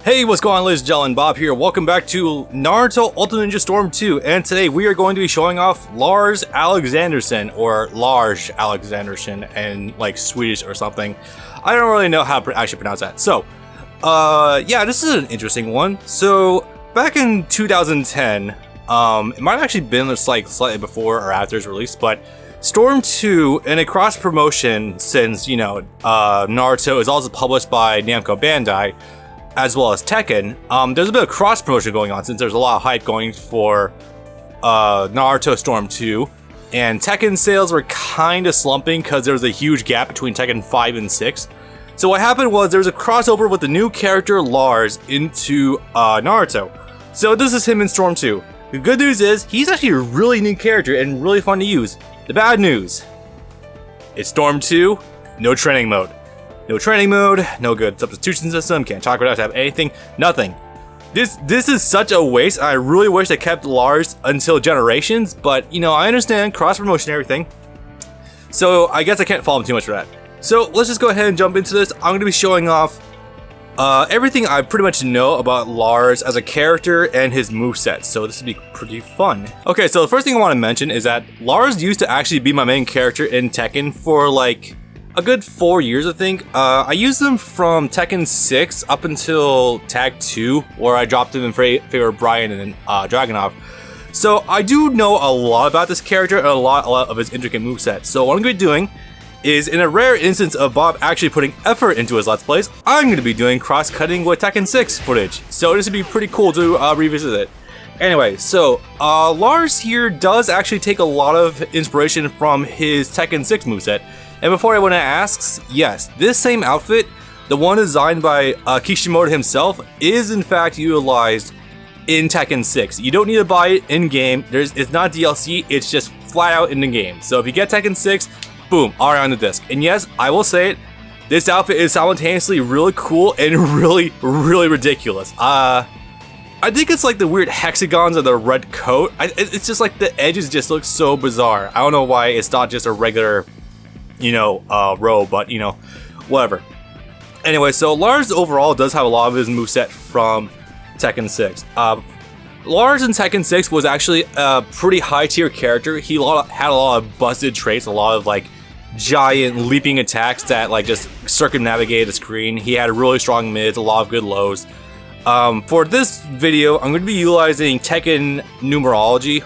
Hey, what's going on, ladies and gentlemen? Bob here. Welcome back to Naruto Ultimate Ninja Storm 2, and today we are going to be showing off Lars Alexandersson, or Lars Alexandersson in like Swedish or something. I don't really know how to actually pronounce that. So, yeah, this is an interesting one. So, back in 2010, it might have actually been like slightly before or after its release, but Storm 2, in a cross promotion, since Naruto is also published by Namco Bandai, as well as Tekken, there's a bit of cross promotion going on since there's a lot of hype going for Naruto Storm 2, and Tekken sales were kind of slumping because there was a huge gap between Tekken 5 and 6. So what happened was there was a crossover with the new character Lars into Naruto. So this is him in Storm 2. The good news is he's actually a really neat character and really fun to use. The bad news, it's Storm 2, no training mode. No training mode, no good substitution system, can't chakra dash, have anything, nothing. This is such a waste. I really wish they kept Lars until Generations, but I understand cross promotion and everything. So I guess I can't fault him too much for that. So let's just go ahead and jump into this. I'm going to be showing off everything I pretty much know about Lars as a character and his moveset, so this will be pretty fun. Okay, so the first thing I want to mention is that Lars used to actually be my main character in Tekken for like a good 4 years, I think. I used him from Tekken 6 up until Tag 2, where I dropped him in favor of Brian and Dragunov. So I do know a lot about this character and a lot of his intricate moveset. So what I'm going to be doing is, in a rare instance of Bob actually putting effort into his Let's Plays, I'm going to be doing cross-cutting with Tekken 6 footage. So this would be pretty cool to revisit it. Anyway, so Lars here does actually take a lot of inspiration from his Tekken 6 moveset. And before anyone asks, yes, this same outfit, the one designed by Kishimoto himself, is in fact utilized in Tekken 6. You don't need to buy it in-game. It's not DLC, it's just flat out in the game. So if you get Tekken 6, boom, already on the disc. And yes, I will say it, this outfit is simultaneously really cool and really, really ridiculous. I think it's like the weird hexagons of the red coat. It's just like the edges just look so bizarre. I don't know why it's not just a regular row, but whatever. Anyway, so Lars overall does have a lot of his moveset from Tekken 6. Lars in Tekken 6 was actually a pretty high tier character. He had a lot of busted traits, a lot of like giant leaping attacks that like just circumnavigated the screen. He had really strong mids, a lot of good lows. For this video, I'm going to be utilizing Tekken numerology,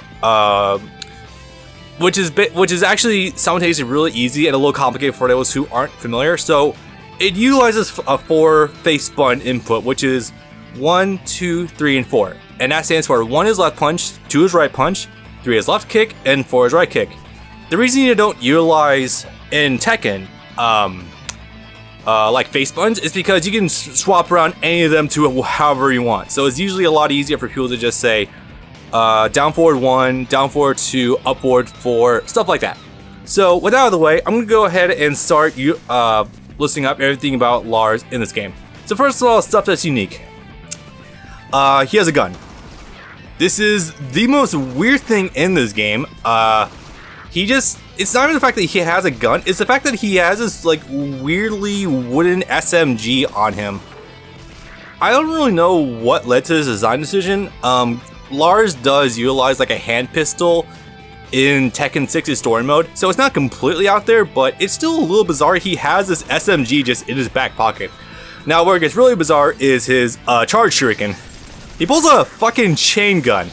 which is actually simultaneously really easy and a little complicated for those who aren't familiar. So it utilizes a 4 face spun input, which is 1, 2, 3, and 4. And that stands for 1 is left punch, 2 is right punch, 3 is left kick, and 4 is right kick. The reason you don't utilize in Tekken like face buttons is because you can swap around any of them to however you want. So it's usually a lot easier for people to just say down forward 1, down forward 2, up forward 4, stuff like that. So with that out of the way, I'm going to go ahead and start listing up everything about Lars in this game. So first of all, stuff that's unique. He has a gun. This is the most weird thing in this game. It's not even the fact that he has a gun, it's the fact that he has this like weirdly wooden SMG on him. I don't really know what led to this design decision. Lars does utilize like a hand pistol in Tekken 6's story mode, so it's not completely out there, but it's still a little bizarre. He has this SMG just in his back pocket. Now where it gets really bizarre is his charge shuriken. He pulls a fucking chain gun.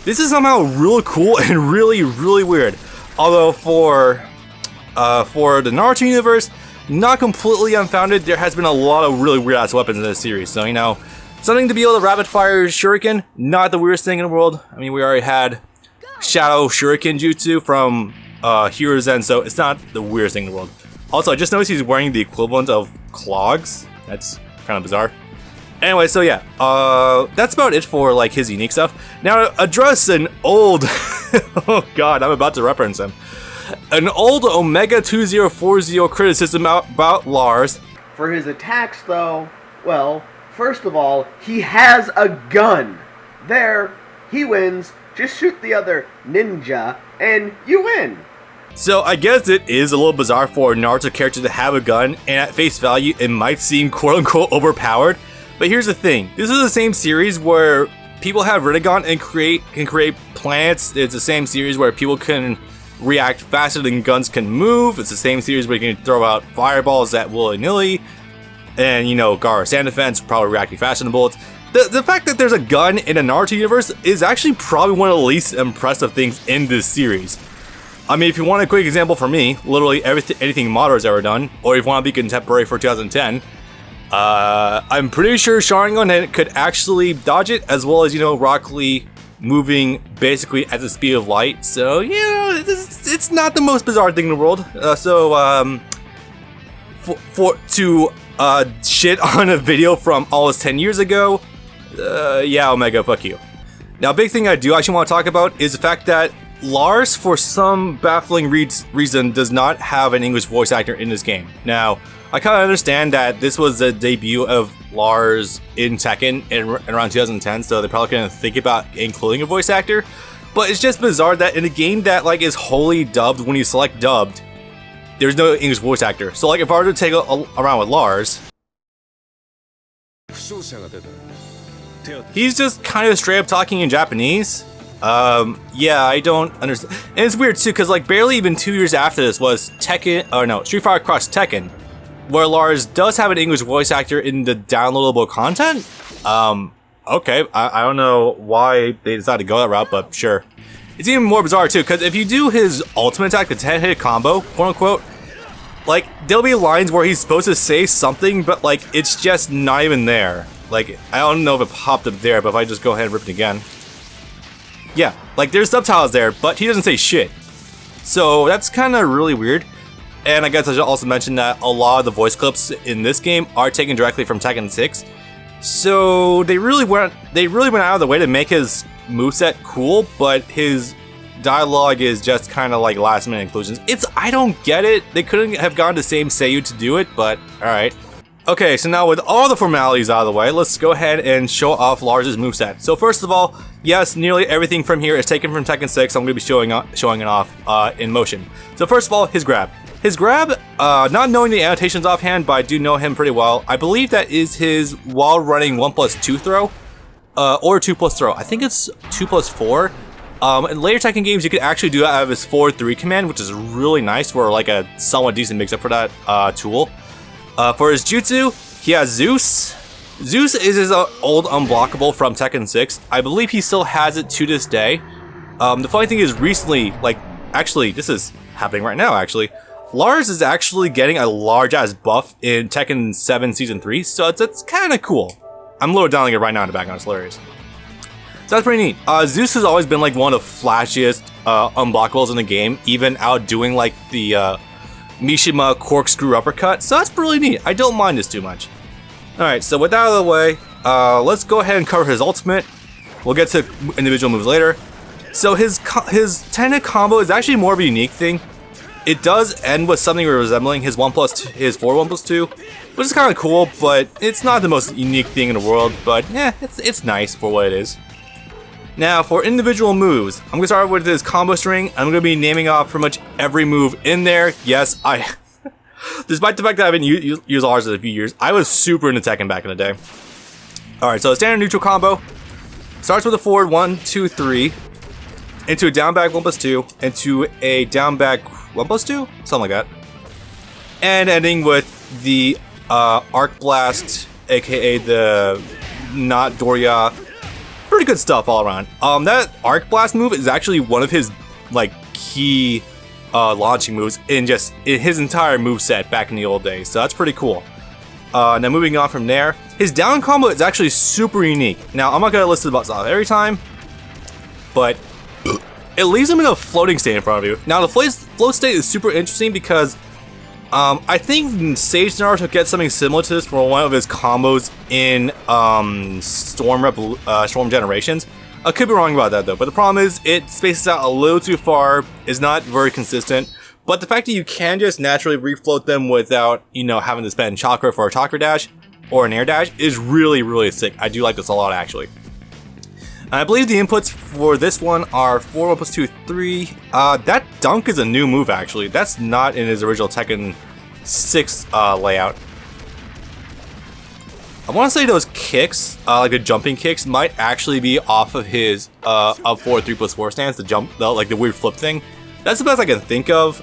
This is somehow really cool and really, really weird. Although for the Naruto universe, not completely unfounded, there has been a lot of really weird ass weapons in this series. So something to be able to rapid fire shuriken, not the weirdest thing in the world. I mean, we already had shadow shuriken jutsu from Hero Zen, so it's not the weirdest thing in the world. Also, I just noticed he's wearing the equivalent of clogs. That's kind of bizarre. Anyway, so yeah, that's about it for like his unique stuff. Now, address an old, oh god, I'm about to reference him. An old Omega 2040 criticism about Lars. For his attacks, though, well, first of all, he has a gun. There, he wins. Just shoot the other ninja, and you win. So I guess it is a little bizarre for a Naruto character to have a gun, and at face value, it might seem quote-unquote overpowered. But here's the thing. This is the same series where people have Riddigon and can create planets. It's the same series where people can react faster than guns can move. It's the same series where you can throw out fireballs at willy-nilly. And, you know, Gaara Sand Defense probably reacting faster than bullets. The fact that there's a gun in a Naruto universe is actually probably one of the least impressive things in this series. I mean, if you want a quick example for me, literally anything Madara's ever done, or if you want to be contemporary for 2010, I'm pretty sure Sharingan could actually dodge it, as well as, you know, Rock Lee moving basically at the speed of light. So, you know, it's not the most bizarre thing in the world. Shit on a video from almost 10 years ago, yeah, Omega, fuck you. Now, a big thing I do actually want to talk about is the fact that Lars, for some baffling reason, does not have an English voice actor in this game. Now, I kind of understand that this was the debut of Lars in Tekken in around 2010, so they're probably going to think about including a voice actor. But it's just bizarre that in a game that like is wholly dubbed, when you select dubbed, there's no English voice actor. So like if I were to take around with Lars, he's just kind of straight up talking in Japanese. Yeah, I don't understand. And it's weird too, because like barely even 2 years after this was Street Fighter Cross Tekken, where Lars does have an English voice actor in the downloadable content. Okay, I don't know why they decided to go that route, but sure. It's even more bizarre too, because if you do his ultimate attack, the 10-hit combo, quote unquote, like there'll be lines where he's supposed to say something, but like it's just not even there. Like, I don't know if it popped up there, but if I just go ahead and rip it again. Yeah, like there's subtitles there, but he doesn't say shit. So that's kind of really weird. And I guess I should also mention that a lot of the voice clips in this game are taken directly from Tekken 6. So they really went out of the way to make his moveset cool, but his dialogue is just kind of like last minute inclusions. I don't get it. They couldn't have gone the same Seiyu to do it, but alright. Okay, so now with all the formalities out of the way, let's go ahead and show off Lars' moveset. So first of all, yes, nearly everything from here is taken from Tekken 6. I'm going to be showing it off in motion. So first of all, his grab. His grab, not knowing the annotations offhand, but I do know him pretty well. I believe that is his while running 1+2 throw, or 2+ throw. I think it's 2+4. In later Tekken games, you could actually do that out of his 4-3 command, which is really nice for like a somewhat decent mix-up for that tool. For his jutsu, he has Zeus. Zeus is his old unblockable from Tekken 6. I believe he still has it to this day. The funny thing is recently, like, actually, this is happening right now, actually. Lars is actually getting a large-ass buff in Tekken 7 Season 3, so it's kind of cool. I'm lower downloading it right now in the background, it's hilarious. So that's pretty neat. Zeus has always been like one of the flashiest unblockables in the game, even outdoing like the Mishima corkscrew uppercut, so that's really neat. I don't mind this too much. Alright, so with that out of the way, let's go ahead and cover his ultimate. We'll get to individual moves later. So his 10-hit combo is actually more of a unique thing. It does end with something resembling his 4-1+2, which is kind of cool, but it's not the most unique thing in the world, but yeah, it's nice for what it is. Now, for individual moves, I'm going to start with this combo string. I'm going to be naming off pretty much every move in there. Yes, despite the fact that I haven't used Lars in a few years, I was super into Tekken back in the day. Alright, so the standard neutral combo starts with a forward 1-2-3, into a down back 1+2, into a down back 1+2? Something like that. And ending with the Arc Blast, aka the not Doria. Pretty good stuff all around. That Arc Blast move is actually one of his like key launching moves in his entire moveset back in the old days. So that's pretty cool. Now moving on from there, his down combo is actually super unique. Now I'm not gonna list it about every time, but it leaves him in a floating state in front of you. Now the float state is super interesting because I think Sage Naruto gets something similar to this for one of his combos in Storm Generations. I could be wrong about that though, but the problem is it spaces out a little too far, is not very consistent. But the fact that you can just naturally refloat them without, you know, having to spend chakra for a chakra dash or an air dash is really, really sick. I do like this a lot actually. I believe the inputs for this one are 4, 1+2, 3. That dunk is a new move actually. That's not in his original Tekken 6 layout. want to say those kicks, like the jumping kicks, might actually be off of his up forward 3+4 stance, like the weird flip thing. That's the best I can think of.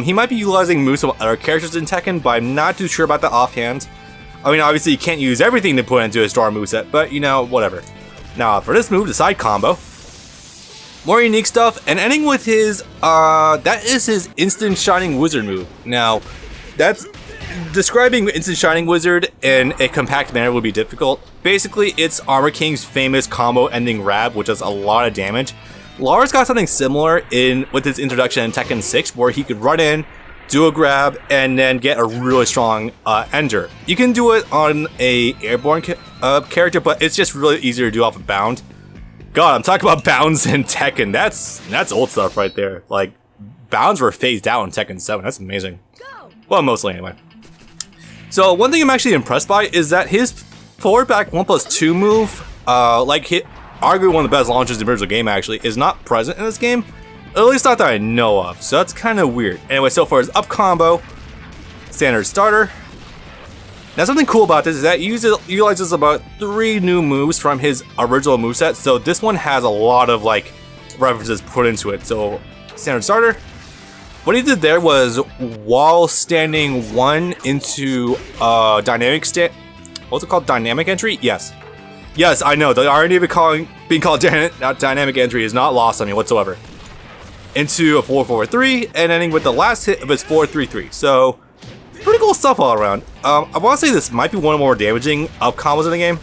He might be utilizing moves from other characters in Tekken, but I'm not too sure about that offhand. I mean, obviously you can't use everything to put into a star moveset, but you know, whatever. Now for this move, the side combo. More unique stuff, and ending with his, that is his Instant Shining Wizard move. Now, that's, describing Instant Shining Wizard in a compact manner would be difficult. Basically, it's Armor King's famous combo ending grab, which does a lot of damage. Lars got something similar with his introduction in Tekken 6, where he could run in, do a grab, and then get a really strong ender. You can do it on a airborne character, but it's just really easier to do off a bound. God, I'm talking about bounds in Tekken. That's old stuff right there. Like, bounds were phased out in Tekken 7. That's amazing. Well, mostly anyway. So one thing I'm actually impressed by is that his forward back 1+2 move, arguably one of the best launches in the original game actually, is not present in this game. At least not that I know of. So that's kind of weird. Anyway, so for his up combo, standard starter. Now something cool about this is that he utilizes about 3 new moves from his original moveset, so this one has a lot of like references put into it. So standard starter. What he did there was, while standing 1 into dynamic what's it called? Dynamic entry? Yes. Yes, I know. The irony of it being called dynamic entry is not lost on me whatsoever. Into a 4-4-3 and ending with the last hit of his 4-3-3. So pretty cool stuff all around. I want to say this might be one of the more damaging up combos in the game.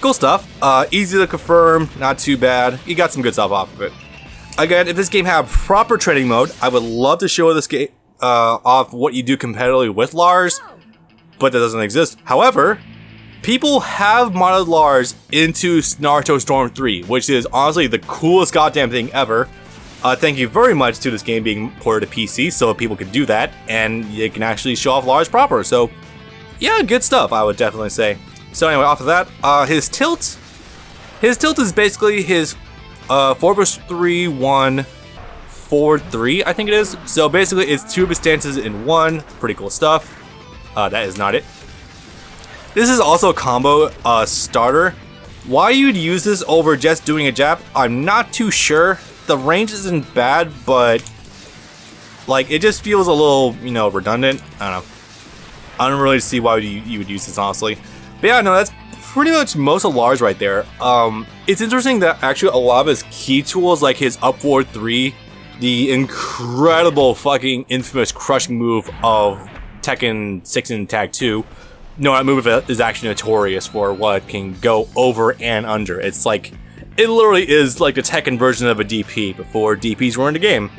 Cool stuff. Easy to confirm, not too bad. You got some good stuff off of it. Again, if this game had proper training mode, I would love to show this game off what you do competitively with Lars, but that doesn't exist. However, people have modded Lars into Naruto Storm 3, which is honestly the coolest goddamn thing ever. Thank you very much to this game being ported to PC so people can do that, and you can actually show off Lars proper. So, yeah, good stuff, I would definitely say. So anyway, off of that, his tilt is basically his 4+3-1 4-3, I think it is. So basically, it's 2 of his stances in 1. Pretty cool stuff. That is not it. This is also a combo starter. Why you'd use this over just doing a jab, I'm not too sure. The range isn't bad, but like it just feels a little, you know, redundant. I don't know. I don't really see why you would use this, honestly. But yeah, no, that's pretty much most of Lars right there. It's interesting that actually a lot of his key tools, like his up forward 3, the incredible fucking infamous crushing move of Tekken 6 and Tag 2. No, that move is actually notorious for what can go over and under. It's like, it literally is like the Tekken version of a DP before DPs were in the game.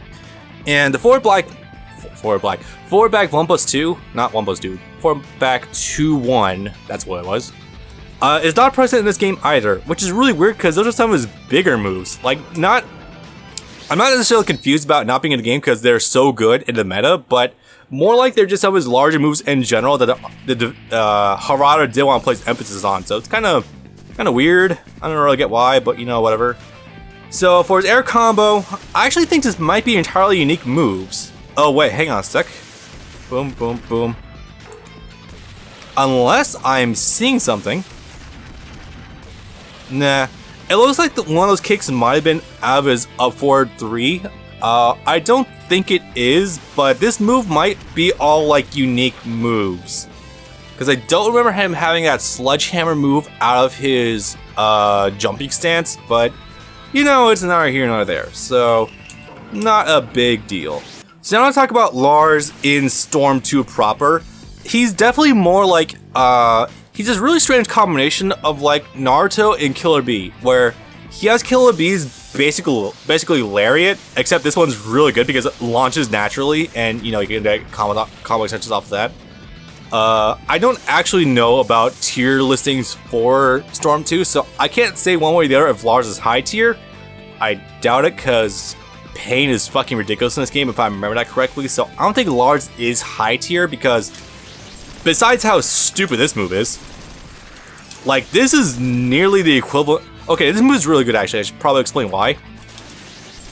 And the forward back 1+2, not 1+2, forward back 2-1, that's what it was, is not present in this game either, which is really weird because those are some of his bigger moves. Like, I'm not necessarily confused about not being in the game because they're so good in the meta, but more like they're just some of his larger moves in general that Harada did want to place emphasis on. So it's kind of weird. I don't really get why, but you know, whatever. So for his air combo, I actually think this might be entirely unique moves. Oh wait, hang on a sec. Boom, boom, boom. Unless I'm seeing something. Nah. It looks like one of those kicks might have been out of his up forward 3. I don't think it is, but this move might be all like unique moves. Because I don't remember him having that sledgehammer move out of his jumping stance, but you know, it's neither here nor there, so not a big deal. So now I want to talk about Lars in Storm 2 proper. He's definitely more like, he's this really strange combination of like Naruto and Killer Bee, where he has Killer Bee's basically lariat, except this one's really good because it launches naturally, and you know, you can get combo extensions off of that. I don't actually know about tier listings for Storm 2, so I can't say one way or the other if Lars is high tier. I doubt it, because pain is fucking ridiculous in this game if I remember that correctly, so I don't think Lars is high tier, because besides how stupid this move is, like, this is nearly the equivalent. Okay, this move is really good actually, I should probably explain why.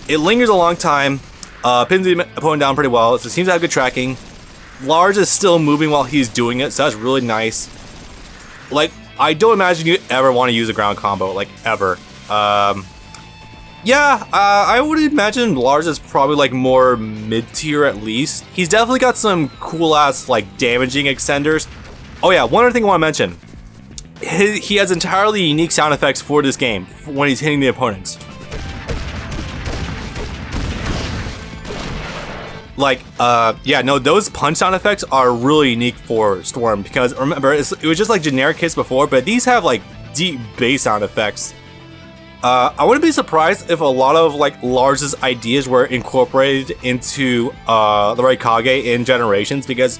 It lingers a long time, pins the opponent down pretty well, so it seems to have good tracking. Lars is still moving while he's doing it, so that's really nice. like, I don't imagine you ever want to use a ground combo, like, ever. Yeah, I would imagine Lars is probably, like, more mid-tier at least. He's definitely got some cool-ass, like, damaging extenders. Oh yeah, one other thing I want to mention. He has entirely unique sound effects for this game when he's hitting the opponents. Like, yeah, no, those punch sound effects are really unique for Storm because, remember, it was just like generic hits before, but these have, like, deep bass sound effects. I wouldn't be surprised if a lot of, like, Lars's ideas were incorporated into the Raikage in Generations, because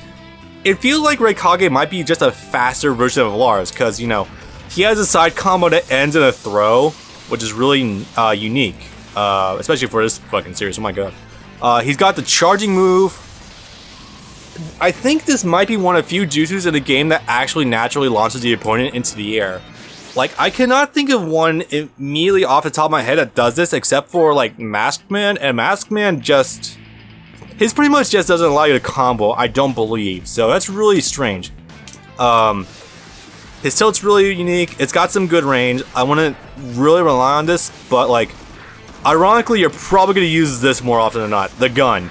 it feels like Raikage might be just a faster version of Lars, because, you know, he has a side combo that ends in a throw, which is really unique, especially for this fucking series. Oh my god. He's got the charging move. I think this might be one of few jutsus in the game that actually naturally launches the opponent into the air. Like, I cannot think of one immediately off the top of my head that does this, except for, like, Masked Man, and Masked Man just... his pretty much just doesn't allow you to combo, I don't believe, so that's really strange. His tilt's really unique, it's got some good range, I wouldn't really rely on this, but, like, ironically, you're probably going to use this more often than not, the gun.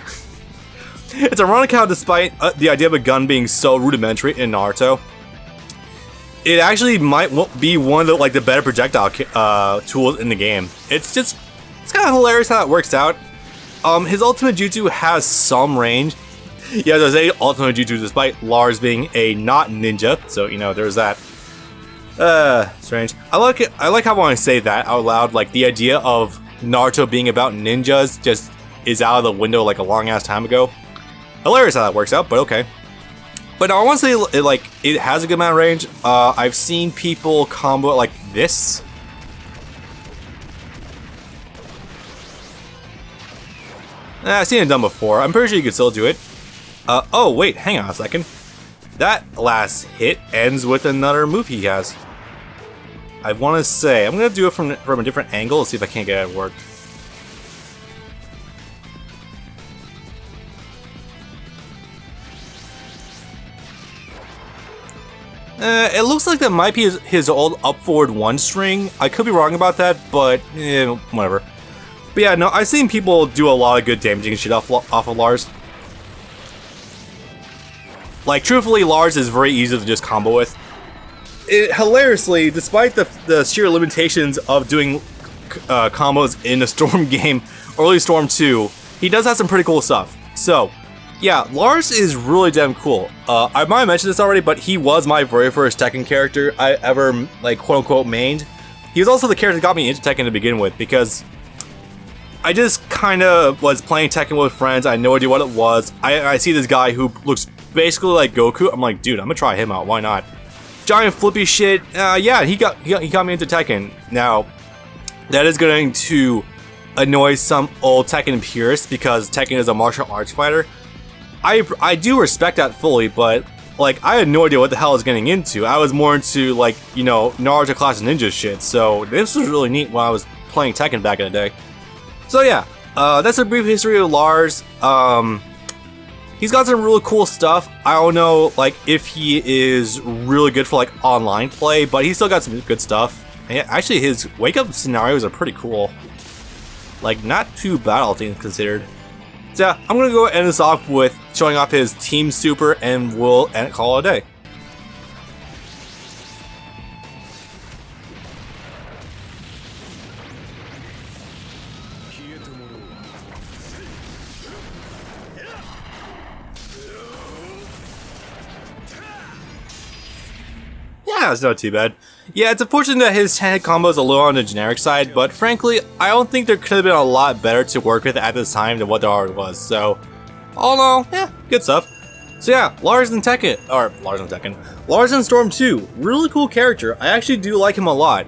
It's ironic how, despite the idea of a gun being so rudimentary in Naruto, it actually might be one of the, like, the better projectile tools in the game. It's kind of hilarious how it works out. His ultimate jutsu has some range. Yeah, there's a ultimate jutsu despite Lars being a not ninja, so, you know, there's that. Strange. I like it. I like how when I say that out loud, like, the idea of Naruto being about ninjas just is out of the window like a long ass time ago. Hilarious how that works out, but okay. But I want to say it has a good amount of range. I've seen people combo it like this. I've seen it done before. I'm pretty sure you can still do it. Oh wait, hang on a second. That last hit ends with another move he has. I want to say, I'm going to do it from a different angle. Let's see if I can't get it to work. It looks like that might be his old up forward one string. I could be wrong about that, but whatever. But yeah, no, I've seen people do a lot of good damaging shit off of Lars. Like, truthfully, Lars is very easy to just combo with. Hilariously, despite the sheer limitations of doing combos in the Storm game, early Storm 2, he does have some pretty cool stuff. So, yeah, Lars is really damn cool. I might have mentioned this already, but he was my very first Tekken character I ever, like, quote-unquote mained. He was also the character that got me into Tekken to begin with, because I just kind of was playing Tekken with friends. I had no idea what it was. I see this guy who looks basically like Goku. I'm like, dude, I'm gonna try him out. Why not? Giant flippy shit. Yeah, he got me into Tekken. Now, that is going to annoy some old Tekken purists because Tekken is a martial arts fighter. I do respect that fully, but, like, I had no idea what the hell I was getting into. I was more into, like, you know, Naruto Clash of Ninja shit, so this was really neat when I was playing Tekken back in the day. So yeah, that's a brief history of Lars. He's got some really cool stuff. I don't know, like, if he is really good for, like, online play, but he's still got some good stuff. And actually, his wake-up scenarios are pretty cool. Like, not too bad, all things considered. So yeah, I'm gonna go end this off with showing off his Team Super, and we'll call it a day. Yeah, it's not too bad. Yeah, it's unfortunate that his 10-hit combo is a little on the generic side, but frankly, I don't think there could have been a lot better to work with at this time than what there already was, so all in all, yeah, good stuff. So yeah, Lars and Storm 2, really cool character. I actually do like him a lot.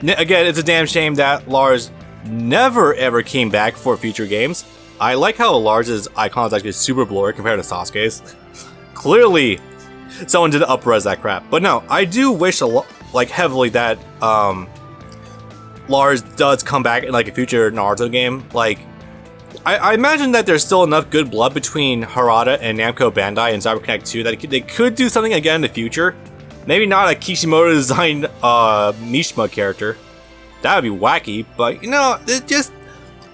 Again, it's a damn shame that Lars never ever came back for future games. I like how Lars' icon is actually super blurry compared to Sasuke's. Clearly, someone did up-res that crap. But no, I do wish heavily that Lars does come back in like a future Naruto game. Like, I imagine that there's still enough good blood between Harada and Namco Bandai and CyberConnect 2 that they could do something again in the future. Maybe not a Kishimoto designed Mishima character. That would be wacky, but you know, it just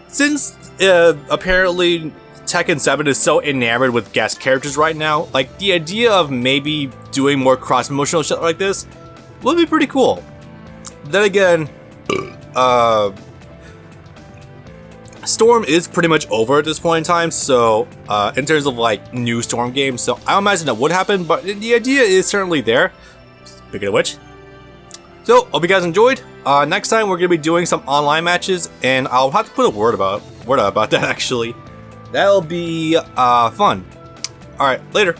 since apparently Tekken 7 is so enamored with guest characters right now, like the idea of maybe doing more cross-promotional shit like this would be pretty cool. Then again, Storm is pretty much over at this point in time, so in terms of like new Storm games, so I don't imagine that would happen, but the idea is certainly there. Speaking of which, so hope you guys enjoyed. Next time we're gonna be doing some online matches, and I'll have to put a word out about that actually. That'll be fun. All right, later.